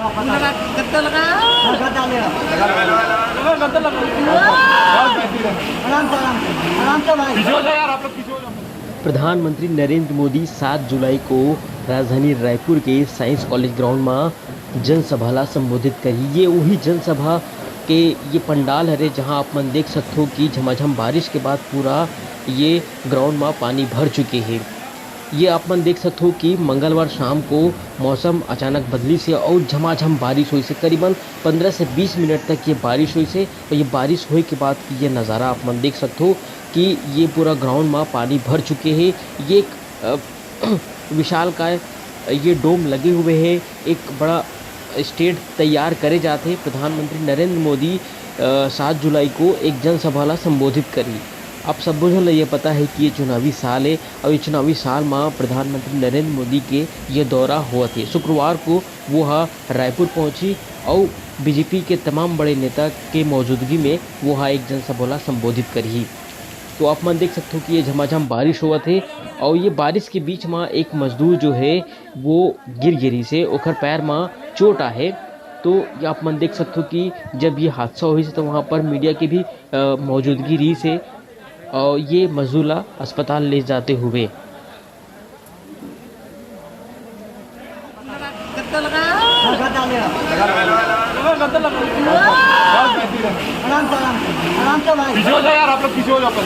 गद्दा लगा प्रधानमंत्री नरेंद्र मोदी 7 जुलाई को राजधानी रायपुर के साइंस कॉलेज ग्राउंड में जनसभा संबोधित करी। ये वही जनसभा के ये पंडाल हरे जहां आप मन देख सकते हो कि झमाझम बारिश के बाद पूरा ये ग्राउंड में पानी भर चुके हैं। ये आप मन देख सकते हो कि मंगलवार शाम को मौसम अचानक बदली से और झमाझम बारिश हुई से करीबन 15 से 20 मिनट तक ये बारिश हुई से और ये बारिश हुई के बाद ये नज़ारा आप मन देख सकते हो कि ये पूरा ग्राउंड में पानी भर चुके हैं। ये एक विशाल का ये डोम लगे हुए हैं, एक बड़ा स्टेज तैयार करे जाते हैं। प्रधानमंत्री नरेंद्र मोदी 7 जुलाई को एक जनसभा संबोधित करी। आप सब को ये पता है कि ये चुनावी साल है और ये चुनावी साल में प्रधानमंत्री नरेंद्र मोदी के ये दौरा हुआ थे। शुक्रवार को वो रायपुर पहुंची और बीजेपी के तमाम बड़े नेता के मौजूदगी में वो एक जनसभा संबोधित करी। तो आप मन देख सकते हो कि ये झमाझम बारिश हुआ थे और ये बारिश के बीच में एक मजदूर जो है वो गिर गिरी से ओखर पैर में चोट आहे। तो ये आप मन देख सकते हो कि जब ये हादसा हुई तो वहाँ पर मीडिया की भी मौजूदगी रही से और ये मजदूर अस्पताल ले जाते हुए आराम से यार आप लोग पीछे हो जाओ।